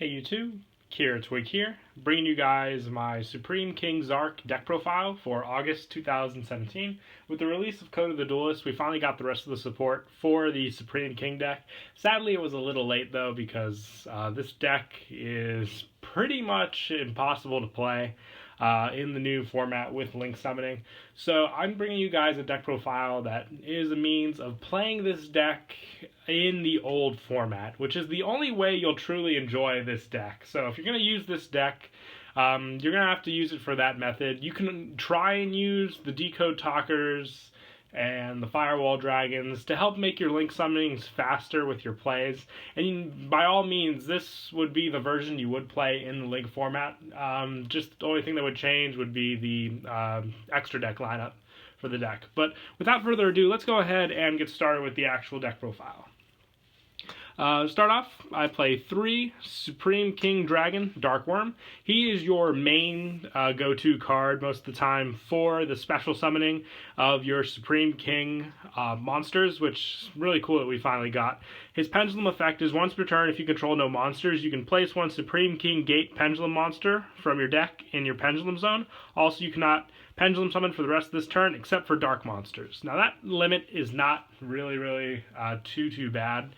Hey YouTube, Kira Twig here, bringing you guys my Supreme King Zark deck profile for August 2017. With the release of Code of the Duelist, we finally got the rest of the support for the Supreme King deck. Sadly, it was a little late though because this deck is pretty much impossible to play in the new format with link summoning. So I'm bringing you guys a deck profile that is a means of playing this deck in the old format, which is the only way you'll truly enjoy this deck. So if you're going to use this deck, you're going to have to use it for that method. You can try and use the Decode Talkers and the Firewall Dragons to help make your link summonings faster with your plays. And by all means, this would be the version you would play in the link format. Just the only thing that would change would be the extra deck lineup for the deck. But without further ado, let's go ahead and get started with the actual deck profile. To start off, I play 3 Supreme King Dragon Dark Worm. He is your main go-to card most of the time for the special summoning of your Supreme King monsters, which is really cool that we finally got. His Pendulum effect is once per turn, if you control no monsters, you can place one Supreme King Gate Pendulum monster from your deck in your Pendulum Zone. Also, you cannot Pendulum summon for the rest of this turn except for dark monsters. Now that limit is not really too bad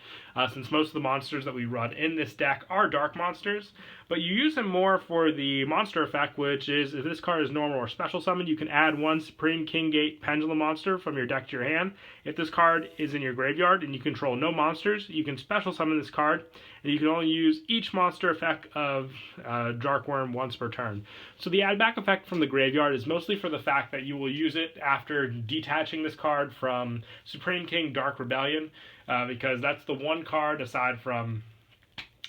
since most of the monsters that we run in this deck are dark monsters, but you use him more for the monster effect, which is if this card is normal or special summon, you can add one Supreme King Gate Pendulum monster from your deck to your hand. If this card is in your graveyard and you control no monsters, you can special summon this card, and you can only use each monster effect of Dark Worm once per turn. So the add back effect from the graveyard is mostly for the fact that you will use it after detaching this card from Supreme King Dark Rebellion, because that's the one card aside from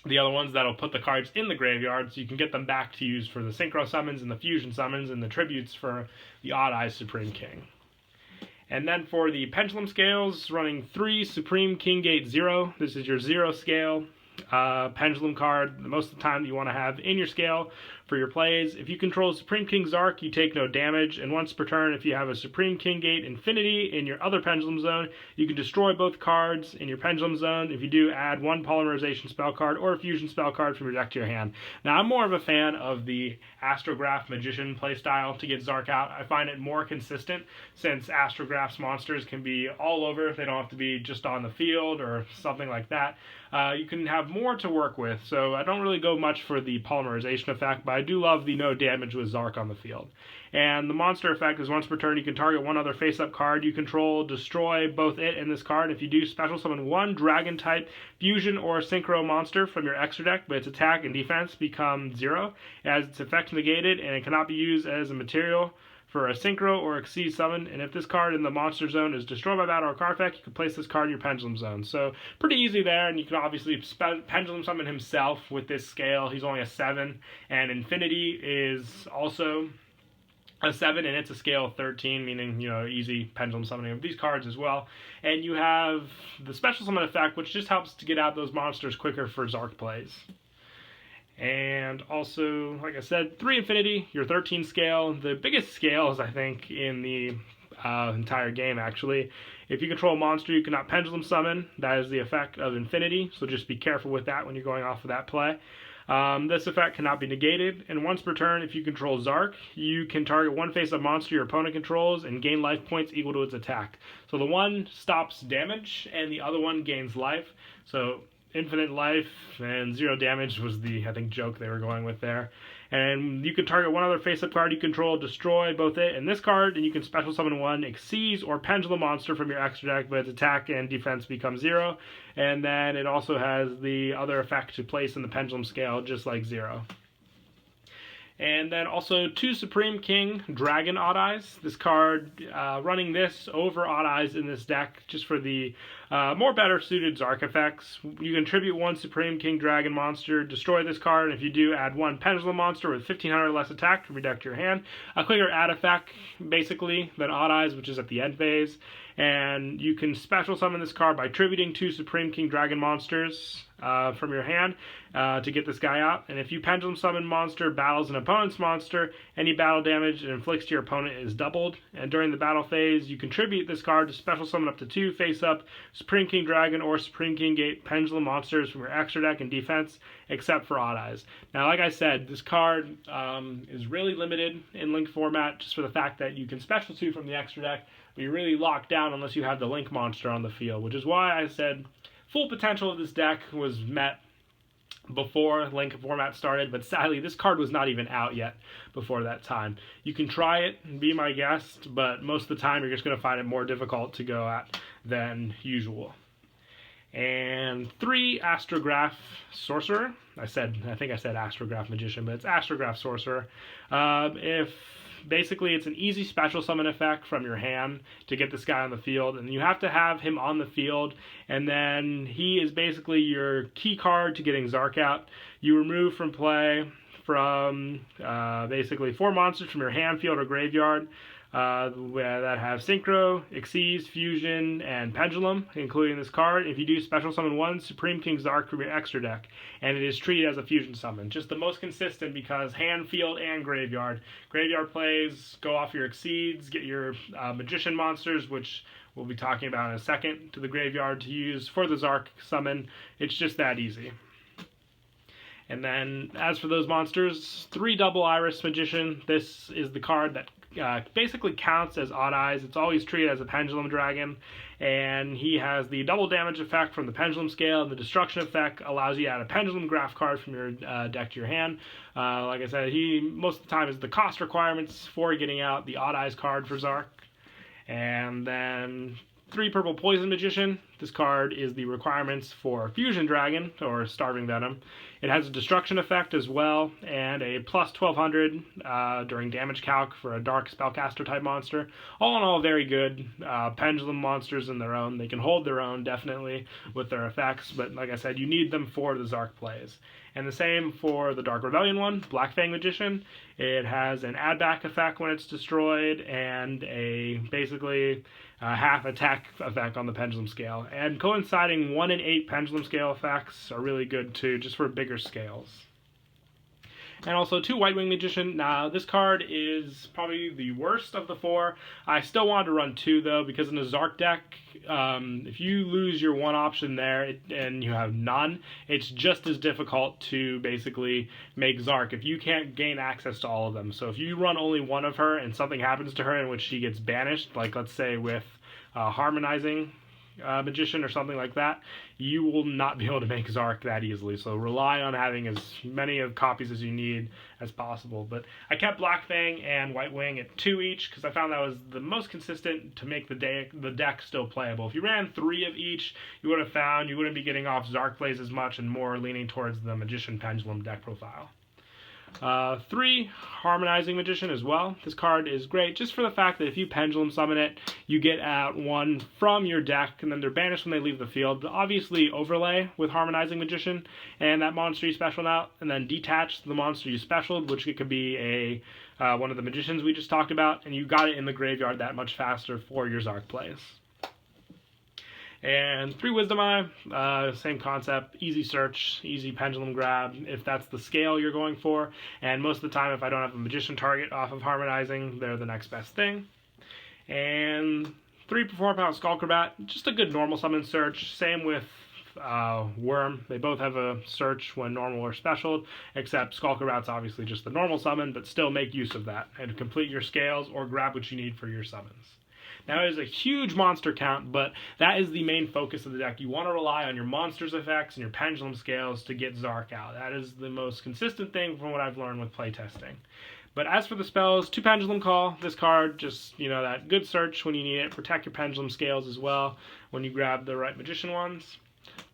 the other ones that'll put the cards in the graveyard, so you can get them back to use for the Synchro Summons and the Fusion Summons and the Tributes for the Odd Eyes Supreme King. And then for the Pendulum Scales, running 3 Supreme King Gate 0. This is your 0 scale pendulum card, most of the time that you want to have in your scale for your plays. If you control Supreme King Zark, you take no damage, and once per turn, if you have a Supreme King Gate Infinity in your other Pendulum Zone, you can destroy both cards in your Pendulum Zone. If you do, add one Polymerization spell card or a Fusion spell card from your deck to your hand. Now, I'm more of a fan of the Astrograph Magician playstyle to get Zark out. I find it more consistent since Astrograph's monsters can be all over. They don't have to be just on the field or something like that. You can have more to work with, so I don't really go much for the Polymerization effect, but I do love the no damage with Zark on the field. And the monster effect is once per turn, you can target one other face-up card you control, destroy both it and this card. If you do, special summon one Dragon-type Fusion or Synchro monster from your extra deck, but its attack and defense become 0, as its effect negated, and it cannot be used as a material for a Synchro or Exceed summon, and if this card in the Monster Zone is destroyed by battle or card effect, you can place this card in your Pendulum Zone. So pretty easy there, and you can obviously Pendulum summon himself with this scale. He's only a 7, and Infinity is also a 7, and it's a scale of 13, meaning, you know, easy pendulum summoning of these cards as well. And you have the special summon effect, which just helps to get out those monsters quicker for Zark plays. And also, like I said, 3 Infinity, your 13 scale, the biggest scales, I think, in the entire game, actually. If you control a monster you cannot Pendulum Summon, that is the effect of Infinity, so just be careful with that when you're going off of that play. This effect cannot be negated, and once per turn, if you control Zark, you can target one face-up monster your opponent controls and gain life points equal to its attack. So the one stops damage, and the other one gains life. So infinite life and 0 damage was the, I think, joke they were going with there. And you can target one other face-up card you control, destroy both it and this card, and you can special summon one Exceeds or Pendulum monster from your extra deck, but its attack and defense become 0. And then it also has the other effect to place in the Pendulum Scale, just like 0. And then also 2 Supreme King Dragon Odd Eyes. This card, running this over Odd Eyes in this deck, just for the more better suited Zark effects. You can tribute one Supreme King Dragon monster, destroy this card, and if you do, add one Pendulum monster with 1500 less attack from your deck to your hand. A quicker add effect, basically, than Odd Eyes, which is at the end phase. And you can special summon this card by tributing 2 Supreme King Dragon monsters from your hand to get this guy out. And if you Pendulum Summon monster battles an opponent's monster, any battle damage it inflicts to your opponent is doubled. And during the battle phase, you contribute this card to special summon up to 2 face-up Supreme King Dragon or Supreme King Gate Pendulum monsters from your extra deck and defense, except for Odd Eyes. Now, like I said, this card is really limited in Link format just for the fact that you can special 2 from the extra deck, but you're really locked down unless you have the Link monster on the field, which is why I said full potential of this deck was met before Link format started, but sadly this card was not even out yet before that time. You can try it and be my guest, but most of the time you're just going to find it more difficult to go at than usual. And 3 Astrograph Sorcerer. I think I said Astrograph Magician, but it's Astrograph Sorcerer. Basically, it's an easy special summon effect from your hand to get this guy on the field, and you have to have him on the field, and then he is basically your key card to getting Zark out. You remove from play from basically 4 monsters from your hand, field, or graveyard that have Synchro, Xyz, Fusion, and Pendulum, including this card. If you do special summon 1 Supreme King Zark from your extra deck, and it is treated as a fusion summon. Just the most consistent because hand, field, and graveyard. Graveyard plays, go off your Xyz, get your Magician monsters, which we'll be talking about in a second, to the graveyard to use for the Zark summon. It's just that easy. And then, as for those monsters, 3 Double Iris Magician. This is the card that basically counts as Odd Eyes. It's always treated as a Pendulum Dragon, and he has the double damage effect from the Pendulum Scale, and the destruction effect allows you to add a Pendulum Graph card from your deck to your hand. Like I said, he most of the time is the cost requirements for getting out the Odd Eyes card for Zark. And then 3 Purple Poison Magician. This card is the requirements for Fusion Dragon, or Starving Venom. It has a destruction effect as well, and a plus 1200 during damage calc for a dark spellcaster type monster. All in all, very good pendulum monsters in their own. They can hold their own, definitely, with their effects, but like I said, you need them for the Zark plays. And the same for the Dark Rebellion one, Black Fang Magician. It has an add back effect when it's destroyed, and a basically half attack effect on the Pendulum Scale. And coinciding 1 in 8 Pendulum Scale effects are really good too, just for bigger scales. And also 2 White Wing Magician. Now, this card is probably the worst of the 4. I still wanted to run 2, though, because in a Zark deck, if you lose your one option there and you have none, it's just as difficult to basically make Zark if you can't gain access to all of them. So if you run only one of her and something happens to her in which she gets banished, like let's say with Harmonizing Magician or something like that, you will not be able to make Zark that easily. So rely on having as many of copies as you need as possible. But I kept Black Fang and White Wing at 2 each because I found that was the most consistent to make the deck still playable. If you ran 3 of each, you would have found you wouldn't be getting off Zark plays as much and more leaning towards the Magician Pendulum deck profile. 3 Harmonizing Magician as well. This card is great just for the fact that if you Pendulum Summon it, you get out 1 from your deck, and then they're banished when they leave the field. But obviously overlay with Harmonizing Magician and that monster you specialed out, and then detach the monster you specialed, which it could be one of the Magicians we just talked about, and you got it in the graveyard that much faster for your Zark plays. And 3 Wisdom Eye, same concept, easy search, easy pendulum grab if that's the scale you're going for. And most of the time, if I don't have a Magician target off of Harmonizing, they're the next best thing. And 3 4-pound Skullcrabat, just a good normal summon search. Same with Worm. They both have a search when normal or special, except Skullcrabat's obviously just the normal summon, but still make use of that and complete your scales or grab what you need for your summons. Now, it is a huge monster count, but that is the main focus of the deck. You want to rely on your monsters effects and your pendulum scales to get Zark out. That is the most consistent thing from what I've learned with playtesting. But as for the spells, 2 Pendulum Call. This card, just, that good search when you need it. Protect your pendulum scales as well when you grab the right Magician ones.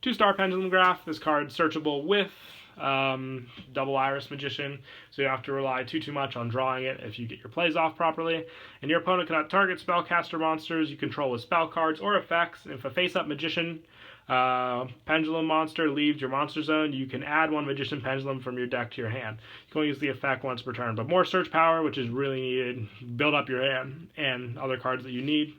2-star Pendulum Graph. This card searchable with Double Iris Magician, so you don't have to rely too much on drawing it if you get your plays off properly. And your opponent cannot target spellcaster monsters you control with spell cards or effects. If a face-up Magician Pendulum monster leaves your monster zone, you can add 1 Magician Pendulum from your deck to your hand. You can only use the effect once per turn, but more search power, which is really needed. Build up your hand and other cards that you need.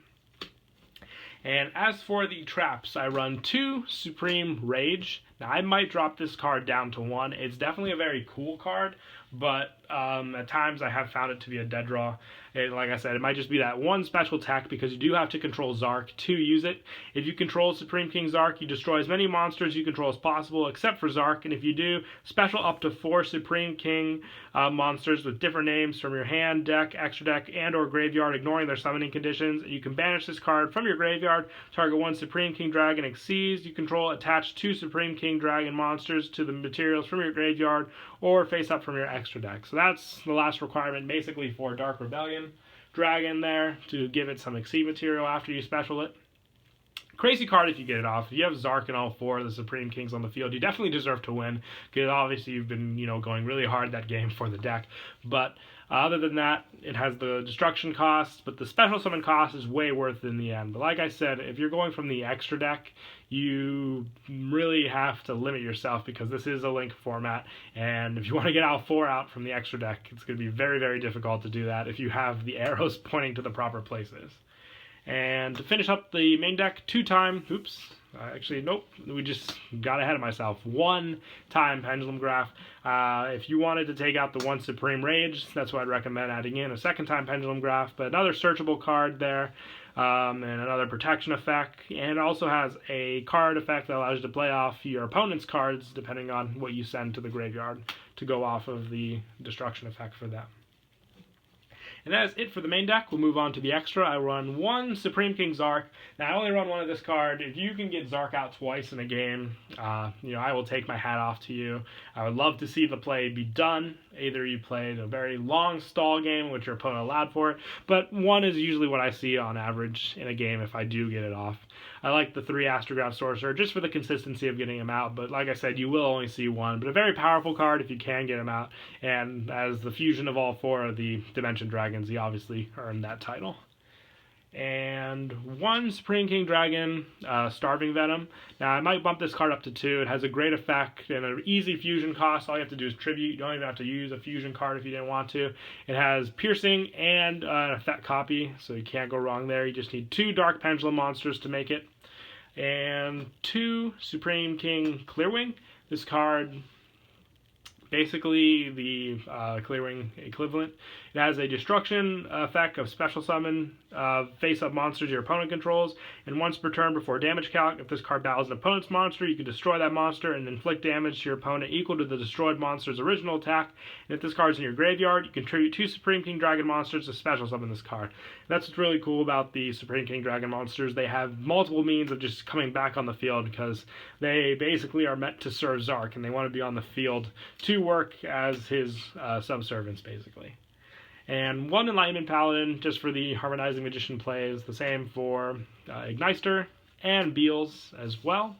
And as for the traps, I run 2 Supreme Rage. Now, I might drop this card down to 1. It's definitely a very cool card, but at times I have found it to be a dead draw. Like I said, it might just be that one special tech because you do have to control Zark to use it. If you control Supreme King Zark, you destroy as many monsters you control as possible, except for Zark. And if you do, special up to 4 Supreme King monsters with different names from your hand, deck, extra deck, and or graveyard, ignoring their summoning conditions. You can banish this card from your graveyard, target 1 Supreme King Dragon exceeds you control, attach 2 Supreme King Dragon monsters to the materials from your graveyard, or face up from your extra deck. So that's the last requirement basically for Dark Rebellion Dragon there, to give it some Exceed material after you special it. Crazy card if you get it off. If you have Zark and all 4 of the Supreme Kings on the field, you definitely deserve to win, because obviously you've been, going really hard that game for the deck. But other than that, it has the destruction cost, but the special summon cost is way worth it in the end. But like I said, if you're going from the extra deck, you really have to limit yourself, because this is a link format, and if you want to get all 4 out from the extra deck, it's going to be very, very difficult to do that if you have the arrows pointing to the proper places. And to finish up the main deck, 2-time, nope, we just got ahead of myself. 1-time Pendulum Graph. If you wanted to take out the 1 Supreme Rage, that's what I'd recommend adding in. A 2nd-time Pendulum Graph, but another searchable card there, and another protection effect. And it also has a card effect that allows you to play off your opponent's cards, depending on what you send to the graveyard, to go off of the destruction effect for them. And that is it for the main deck. We'll move on to the extra. I run 1 Supreme King Zark. Now, I only run 1 of this card. If you can get Zark out twice in a game, I will take my hat off to you. I would love to see the play be done. Either you played a very long stall game, which your opponent allowed for it, but 1 is usually what I see on average in a game if I do get it off. I like the 3 Astrograph Sorcerer just for the consistency of getting him out, but like I said, you will only see 1. But a very powerful card if you can get him out, and as the fusion of all 4 of the Dimension Dragons, he obviously earned that title. And 1 Supreme King Dragon, Starving Venom. Now, I might bump this card up to 2. It has a great effect and an easy fusion cost. All you have to do is tribute. You don't even have to use a fusion card if you didn't want to. It has piercing and an effect copy, so you can't go wrong there. You just need 2 Dark Pendulum monsters to make it. And 2 Supreme King Clearwing. This card, basically the Clearwing equivalent. It has a destruction effect of special summon face-up monsters your opponent controls, and once per turn before damage calc, if this card battles an opponent's monster, you can destroy that monster and inflict damage to your opponent equal to the destroyed monster's original attack. And if this card's in your graveyard, you contribute 2 Supreme King Dragon monsters to special summon this card. That's what's really cool about the Supreme King Dragon monsters. They have multiple means of just coming back on the field, because they basically are meant to serve Zark, and they want to be on the field to work as his subservients, basically. And 1 Enlightenment Paladin, just for the Harmonizing Magician plays. The same for Ignister and Beals as well.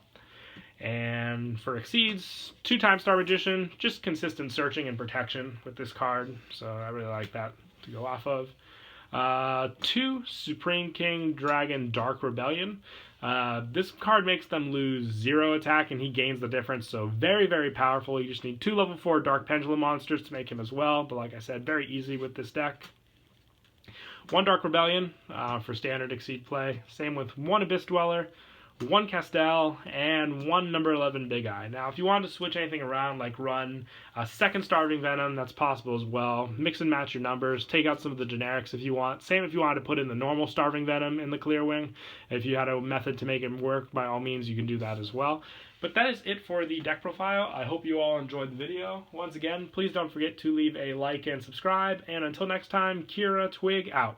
And for Exceeds, 2-time Star Magician, just consistent searching and protection with this card. So I really like that to go off of. 2 Supreme King Dragon Dark Rebellion. This card makes them lose 0 attack, and he gains the difference, so very, very powerful. You just need 2 level 4 Dark Pendulum monsters to make him as well, but like I said, very easy with this deck. 1 Dark Rebellion for standard Exceed play. Same with 1 Abyss Dweller, 1 Castel, and 1 number 11 Big Eye. Now, if you want to switch anything around, like run a 2nd Starving Venom, that's possible as well. Mix and match your numbers. Take out some of the generics if you want. Same if you wanted to put in the normal Starving Venom in the Clearwing. If you had a method to make it work, by all means, you can do that as well. But that is it for the deck profile. I hope you all enjoyed the video. Once again, please don't forget to leave a like and subscribe. And until next time, Kira Twig out.